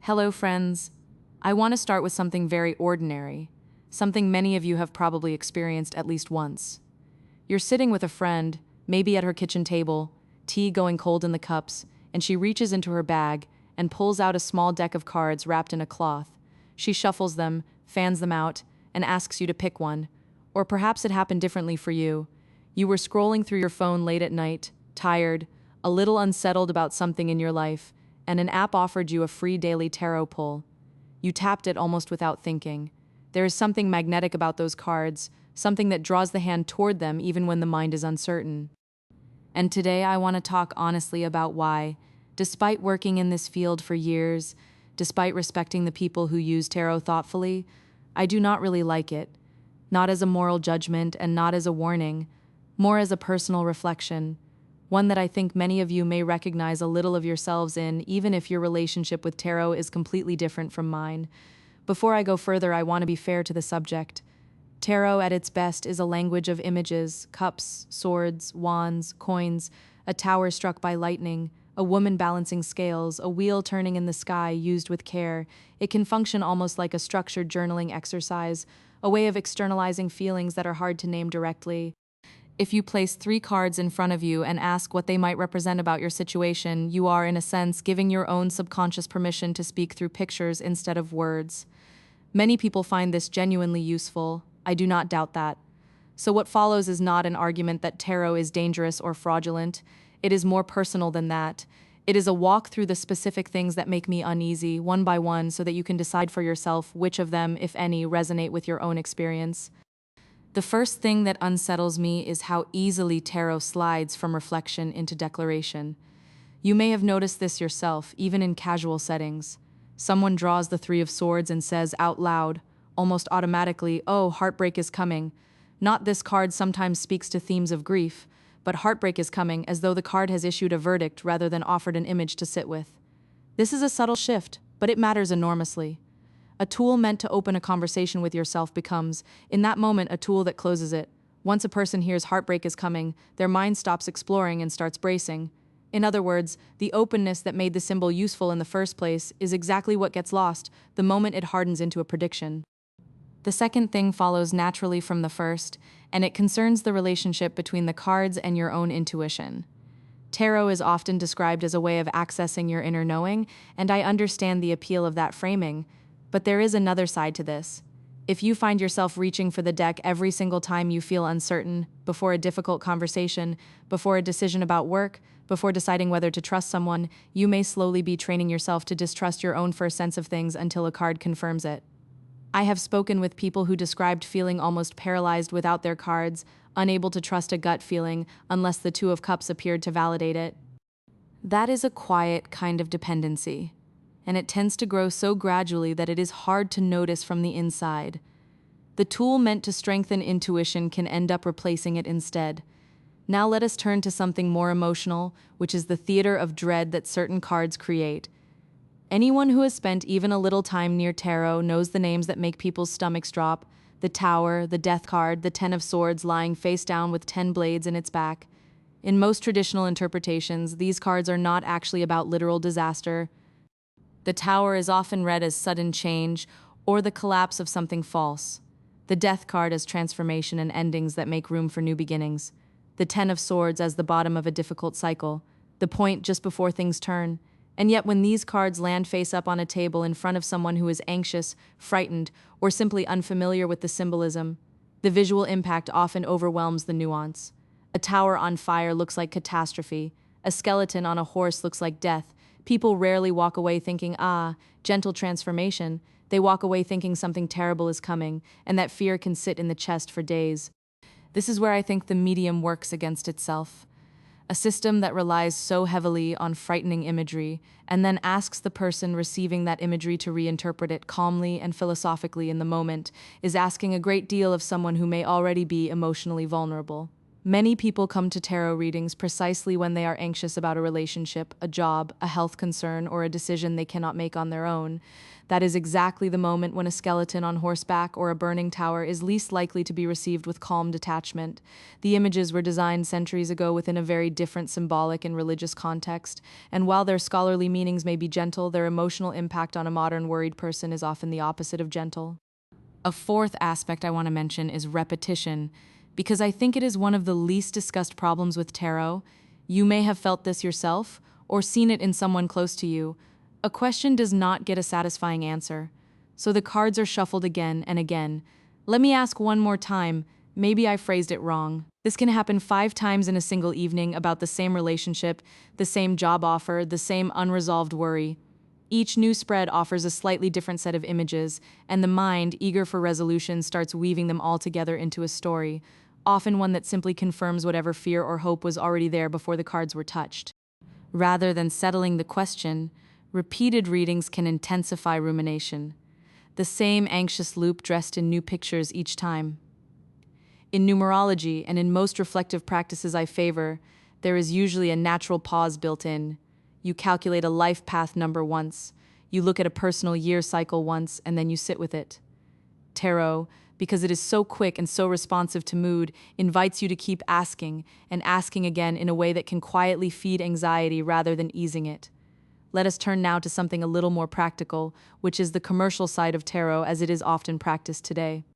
Hello, friends. I want to start with something very ordinary, something many of you have probably experienced at least once. You're sitting with a friend, maybe at her kitchen table, tea going cold in the cups, and she reaches into her bag and pulls out a small deck of cards wrapped in a cloth. She shuffles them, fans them out, and asks you to pick one. Or perhaps it happened differently for you. You were scrolling through your phone late at night, tired, a little unsettled about something in your life, and an app offered you a free daily tarot pull. You tapped it almost without thinking. There is something magnetic about those cards, something that draws the hand toward them even when the mind is uncertain. And today I want to talk honestly about why, despite working in this field for years, despite respecting the people who use tarot thoughtfully, I do not really like it. Not as a moral judgment and not as a warning, more as a personal reflection. One that I think many of you may recognize a little of yourselves in, even if your relationship with tarot is completely different from mine. Before I go further, I want to be fair to the subject. Tarot at its best is a language of images, cups, swords, wands, coins, a tower struck by lightning, a woman balancing scales, a wheel turning in the sky used with care. It can function almost like a structured journaling exercise, a way of externalizing feelings that are hard to name directly. If you place 3 cards in front of you and ask what they might represent about your situation, you are, in a sense, giving your own subconscious permission to speak through pictures instead of words. Many people find this genuinely useful. I do not doubt that. So what follows is not an argument that tarot is dangerous or fraudulent. It is more personal than that. It is a walk through the specific things that make me uneasy, one by one, so that you can decide for yourself which of them, if any, resonate with your own experience. The first thing that unsettles me is how easily tarot slides from reflection into declaration. You may have noticed this yourself, even in casual settings. Someone draws the 3 of Swords and says out loud, almost automatically, "Oh, heartbreak is coming." Not this card sometimes speaks to themes of grief, but heartbreak is coming, as though the card has issued a verdict rather than offered an image to sit with. This is a subtle shift, but it matters enormously. A tool meant to open a conversation with yourself becomes, in that moment, a tool that closes it. Once a person hears heartbreak is coming, their mind stops exploring and starts bracing. In other words, the openness that made the symbol useful in the first place is exactly what gets lost the moment it hardens into a prediction. The second thing follows naturally from the first, and it concerns the relationship between the cards and your own intuition. Tarot is often described as a way of accessing your inner knowing, and I understand the appeal of that framing. But there is another side to this. If you find yourself reaching for the deck every single time you feel uncertain, before a difficult conversation, before a decision about work, before deciding whether to trust someone, you may slowly be training yourself to distrust your own first sense of things until a card confirms it. I have spoken with people who described feeling almost paralyzed without their cards, unable to trust a gut feeling unless the 2 of Cups appeared to validate it. That is a quiet kind of dependency, and it tends to grow so gradually that it is hard to notice from the inside. The tool meant to strengthen intuition can end up replacing it instead. Now let us turn to something more emotional, which is the theater of dread that certain cards create. Anyone who has spent even a little time near tarot knows the names that make people's stomachs drop: the Tower, the Death card, the 10 of Swords lying face down with 10 blades in its back. In most traditional interpretations, these cards are not actually about literal disaster. The Tower is often read as sudden change or the collapse of something false. The Death card as transformation and endings that make room for new beginnings. The 10 of Swords as the bottom of a difficult cycle, the point just before things turn. And yet when these cards land face up on a table in front of someone who is anxious, frightened, or simply unfamiliar with the symbolism, the visual impact often overwhelms the nuance. A tower on fire looks like catastrophe. A skeleton on a horse looks like death. People rarely walk away thinking, gentle transformation. They walk away thinking something terrible is coming, and that fear can sit in the chest for days. This is where I think the medium works against itself. A system that relies so heavily on frightening imagery, and then asks the person receiving that imagery to reinterpret it calmly and philosophically in the moment, is asking a great deal of someone who may already be emotionally vulnerable. Many people come to tarot readings precisely when they are anxious about a relationship, a job, a health concern, or a decision they cannot make on their own. That is exactly the moment when a skeleton on horseback or a burning tower is least likely to be received with calm detachment. The images were designed centuries ago within a very different symbolic and religious context, and while their scholarly meanings may be gentle, their emotional impact on a modern worried person is often the opposite of gentle. A fourth aspect I want to mention is repetition, because I think it is one of the least discussed problems with tarot. You may have felt this yourself or seen it in someone close to you. A question does not get a satisfying answer, so the cards are shuffled again and again. Let me ask one more time. Maybe I phrased it wrong. This can happen 5 times in a single evening about the same relationship, the same job offer, the same unresolved worry. Each new spread offers a slightly different set of images, and the mind, eager for resolution, starts weaving them all together into a story, often one that simply confirms whatever fear or hope was already there before the cards were touched. Rather than settling the question, repeated readings can intensify rumination, the same anxious loop dressed in new pictures each time. In numerology and in most reflective practices I favor, there is usually a natural pause built in. You calculate a life path number once, you look at a personal year cycle once, and then you sit with it. Tarot, because it is so quick and so responsive to mood, invites you to keep asking and asking again in a way that can quietly feed anxiety rather than easing it. Let us turn now to something a little more practical, which is the commercial side of tarot as it is often practiced today.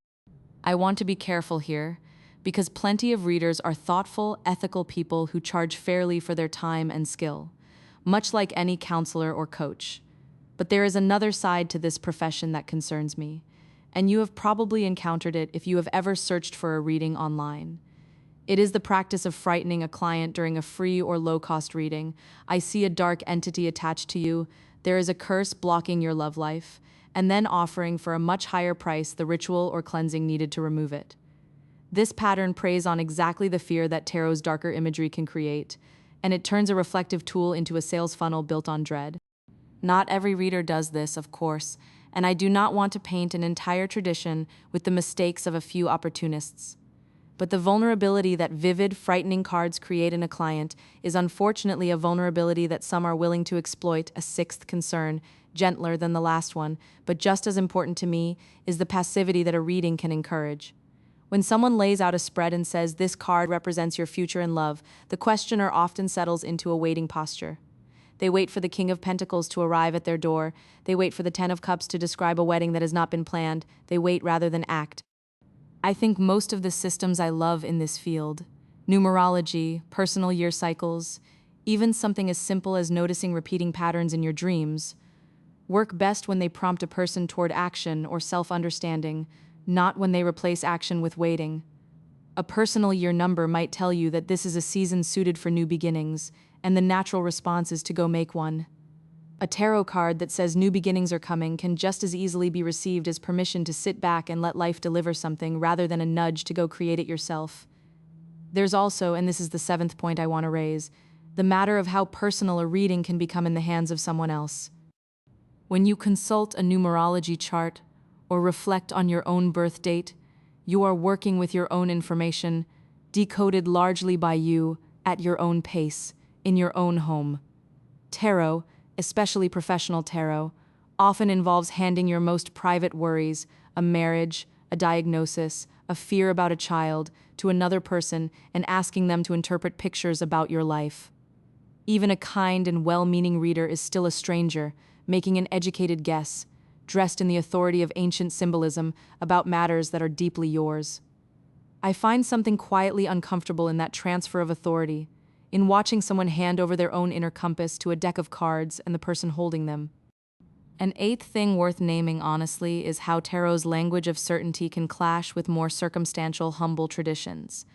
I want to be careful here, because plenty of readers are thoughtful, ethical people who charge fairly for their time and skill, much like any counselor or coach. But there is another side to this profession that concerns me, and you have probably encountered it if you have ever searched for a reading online. It is the practice of frightening a client during a free or low-cost reading. I see a dark entity attached to you, there is a curse blocking your love life, and then offering for a much higher price the ritual or cleansing needed to remove it. This pattern preys on exactly the fear that tarot's darker imagery can create, and it turns a reflective tool into a sales funnel built on dread. Not every reader does this, of course, and I do not want to paint an entire tradition with the mistakes of a few opportunists. But the vulnerability that vivid, frightening cards create in a client is unfortunately a vulnerability that some are willing to exploit. A sixth concern, gentler than the last one, but just as important to me, is the passivity that a reading can encourage. When someone lays out a spread and says, "This card represents your future in love," the questioner often settles into a waiting posture. They wait for the King of Pentacles to arrive at their door. They wait for the Ten of Cups to describe a wedding that has not been planned. They wait rather than act. I think most of the systems I love in this field, numerology, personal year cycles, even something as simple as noticing repeating patterns in your dreams, work best when they prompt a person toward action or self-understanding, not when they replace action with waiting. A personal year number might tell you that this is a season suited for new beginnings, and the natural response is to go make one. A tarot card that says new beginnings are coming can just as easily be received as permission to sit back and let life deliver something rather than a nudge to go create it yourself. There's also, and this is the 7th point I want to raise, the matter of how personal a reading can become in the hands of someone else. When you consult a numerology chart or reflect on your own birth date, you are working with your own information, decoded largely by you, at your own pace, in your own home. Tarot, especially professional tarot, often involves handing your most private worries, a marriage, a diagnosis, a fear about a child, to another person and asking them to interpret pictures about your life. Even a kind and well-meaning reader is still a stranger, making an educated guess, dressed in the authority of ancient symbolism about matters that are deeply yours. I find something quietly uncomfortable in that transfer of authority, in watching someone hand over their own inner compass to a deck of cards and the person holding them. An 8th thing worth naming, honestly, is how tarot's language of certainty can clash with more circumstantial, humble traditions.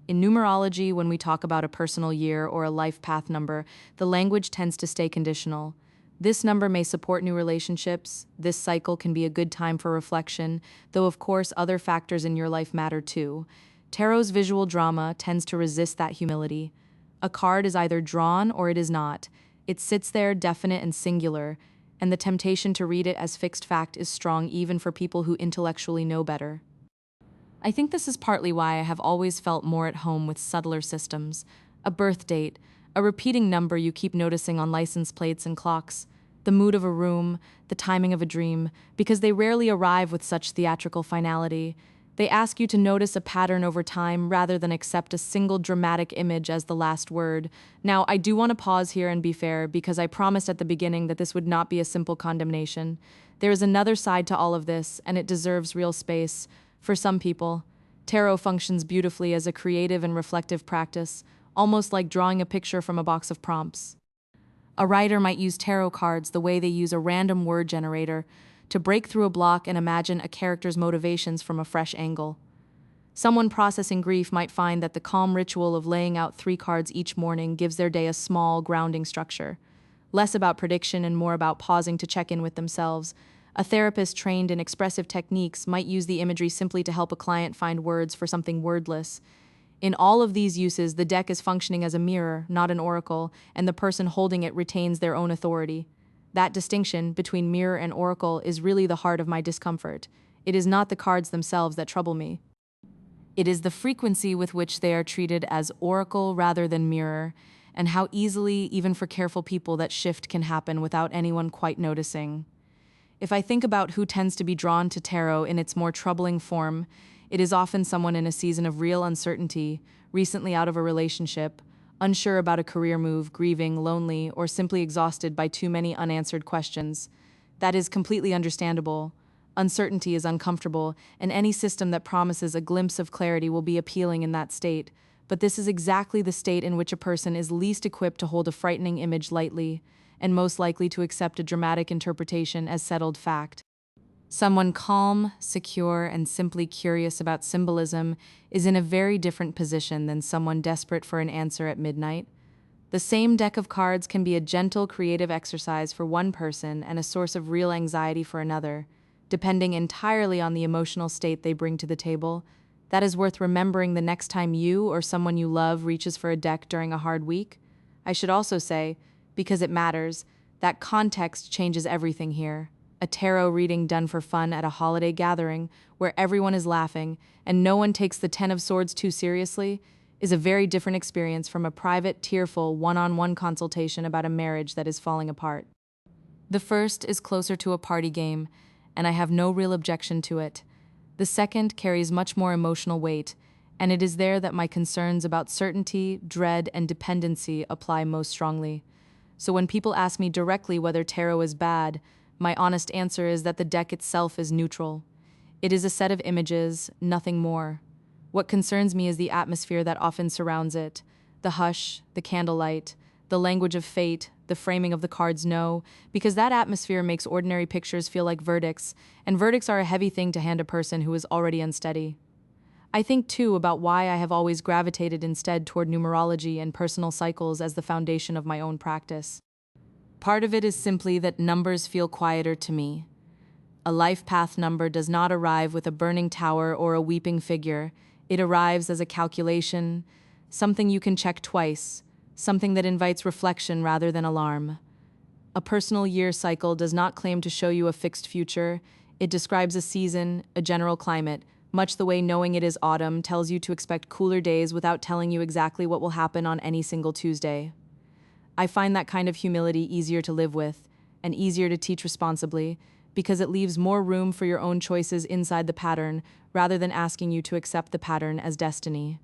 In numerology, when we talk about a personal year or a life path number, the language tends to stay conditional. This number may support new relationships, this cycle can be a good time for reflection, though of course other factors in your life matter too. Tarot's visual drama tends to resist that humility. A card is either drawn or it is not. It sits there definite and singular, and the temptation to read it as fixed fact is strong even for people who intellectually know better. I think this is partly why I have always felt more at home with subtler systems. A birth date, a repeating number you keep noticing on license plates and clocks, the mood of a room, the timing of a dream, because they rarely arrive with such theatrical finality. They ask you to notice a pattern over time rather than accept a single dramatic image as the last word. Now, I do want to pause here and be fair because I promised at the beginning that this would not be a simple condemnation. There is another side to all of this, and it deserves real space. For some people, tarot functions beautifully as a creative and reflective practice, almost like drawing a picture from a box of prompts. A writer might use tarot cards the way they use a random word generator to break through a block and imagine a character's motivations from a fresh angle. Someone processing grief might find that the calm ritual of laying out 3 cards each morning gives their day a small, grounding structure, less about prediction and more about pausing to check in with themselves. A therapist trained in expressive techniques might use the imagery simply to help a client find words for something wordless. In all of these uses, the deck is functioning as a mirror, not an oracle, and the person holding it retains their own authority. That distinction between mirror and oracle is really the heart of my discomfort. It is not the cards themselves that trouble me. It is the frequency with which they are treated as oracle rather than mirror, and how easily, even for careful people, that shift can happen without anyone quite noticing. If I think about who tends to be drawn to tarot in its more troubling form, it is often someone in a season of real uncertainty, recently out of a relationship, unsure about a career move, grieving, lonely, or simply exhausted by too many unanswered questions. That is completely understandable. Uncertainty is uncomfortable, and any system that promises a glimpse of clarity will be appealing in that state. But this is exactly the state in which a person is least equipped to hold a frightening image lightly, and most likely to accept a dramatic interpretation as settled fact. Someone calm, secure, and simply curious about symbolism is in a very different position than someone desperate for an answer at midnight. The same deck of cards can be a gentle, creative exercise for one person and a source of real anxiety for another, depending entirely on the emotional state they bring to the table. That is worth remembering the next time you or someone you love reaches for a deck during a hard week. I should also say, because it matters, that context changes everything here. A tarot reading done for fun at a holiday gathering where everyone is laughing and no one takes the Ten of Swords too seriously is a very different experience from a private, tearful, one-on-one consultation about a marriage that is falling apart. The first is closer to a party game, and I have no real objection to it. The second carries much more emotional weight, and it is there that my concerns about certainty, dread, and dependency apply most strongly. So when people ask me directly whether tarot is bad, my honest answer is that the deck itself is neutral. It is a set of images, nothing more. What concerns me is the atmosphere that often surrounds it, the hush, the candlelight, the language of fate, the framing of the cards no, because that atmosphere makes ordinary pictures feel like verdicts, and verdicts are a heavy thing to hand a person who is already unsteady. I think, too, about why I have always gravitated instead toward numerology and personal cycles as the foundation of my own practice. Part of it is simply that numbers feel quieter to me. A life path number does not arrive with a burning tower or a weeping figure. It arrives as a calculation, something you can check twice, something that invites reflection rather than alarm. A personal year cycle does not claim to show you a fixed future. It describes a season, a general climate, much the way knowing it is autumn tells you to expect cooler days without telling you exactly what will happen on any single Tuesday. I find that kind of humility easier to live with, and easier to teach responsibly, because it leaves more room for your own choices inside the pattern, rather than asking you to accept the pattern as destiny.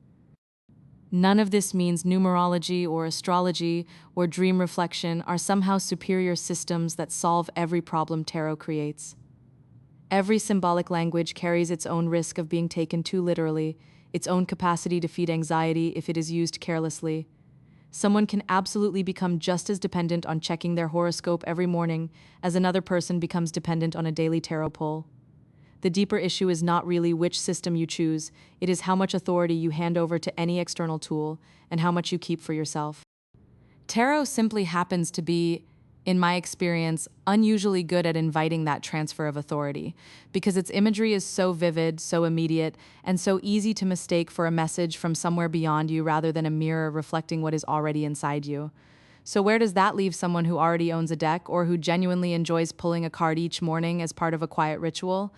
None of this means numerology or astrology or dream reflection are somehow superior systems that solve every problem tarot creates. Every symbolic language carries its own risk of being taken too literally, its own capacity to feed anxiety if it is used carelessly. Someone can absolutely become just as dependent on checking their horoscope every morning as another person becomes dependent on a daily tarot pull. The deeper issue is not really which system you choose, it is how much authority you hand over to any external tool and how much you keep for yourself. Tarot simply happens to be, in my experience, unusually good at inviting that transfer of authority, because its imagery is so vivid, so immediate, and so easy to mistake for a message from somewhere beyond you rather than a mirror reflecting what is already inside you. So where does that leave someone who already owns a deck or who genuinely enjoys pulling a card each morning as part of a quiet ritual?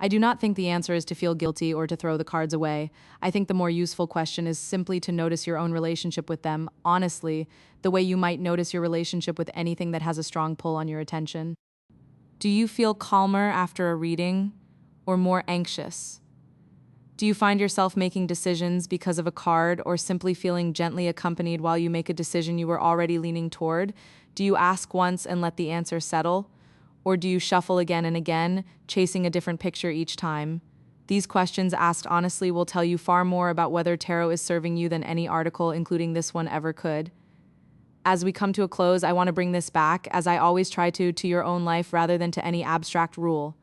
I do not think the answer is to feel guilty or to throw the cards away. I think the more useful question is simply to notice your own relationship with them, honestly, the way you might notice your relationship with anything that has a strong pull on your attention. Do you feel calmer after a reading or more anxious? Do you find yourself making decisions because of a card or simply feeling gently accompanied while you make a decision you were already leaning toward? Do you ask once and let the answer settle? Or do you shuffle again and again, chasing a different picture each time? These questions asked honestly will tell you far more about whether tarot is serving you than any article, including this one, ever could. As we come to a close, I want to bring this back, as I always try to your own life rather than to any abstract rule.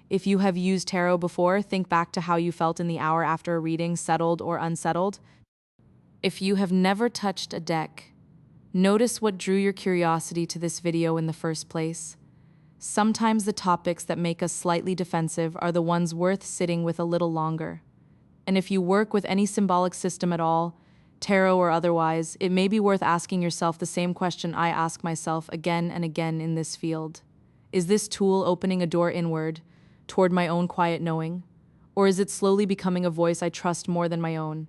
If you have used tarot before, think back to how you felt in the hour after a reading, settled or unsettled. If you have never touched a deck, notice what drew your curiosity to this video in the first place. Sometimes the topics that make us slightly defensive are the ones worth sitting with a little longer. And if you work with any symbolic system at all, tarot or otherwise, it may be worth asking yourself the same question I ask myself again and again in this field. Is this tool opening a door inward, toward my own quiet knowing? Or is it slowly becoming a voice I trust more than my own?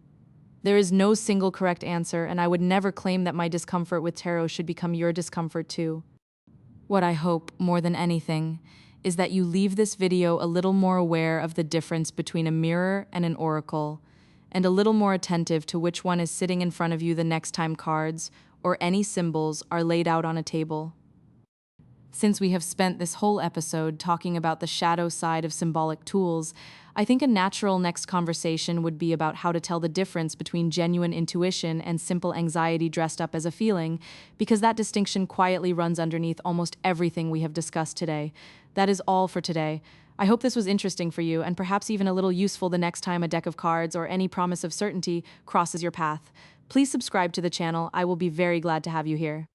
There is no single correct answer, and I would never claim that my discomfort with tarot should become your discomfort too. What I hope, more than anything, is that you leave this video a little more aware of the difference between a mirror and an oracle, and a little more attentive to which one is sitting in front of you the next time cards or any symbols are laid out on a table. Since we have spent this whole episode talking about the shadow side of symbolic tools, I think a natural next conversation would be about how to tell the difference between genuine intuition and simple anxiety dressed up as a feeling, because that distinction quietly runs underneath almost everything we have discussed today. That is all for today. I hope this was interesting for you and perhaps even a little useful the next time a deck of cards or any promise of certainty crosses your path. Please subscribe to the channel. I will be very glad to have you here.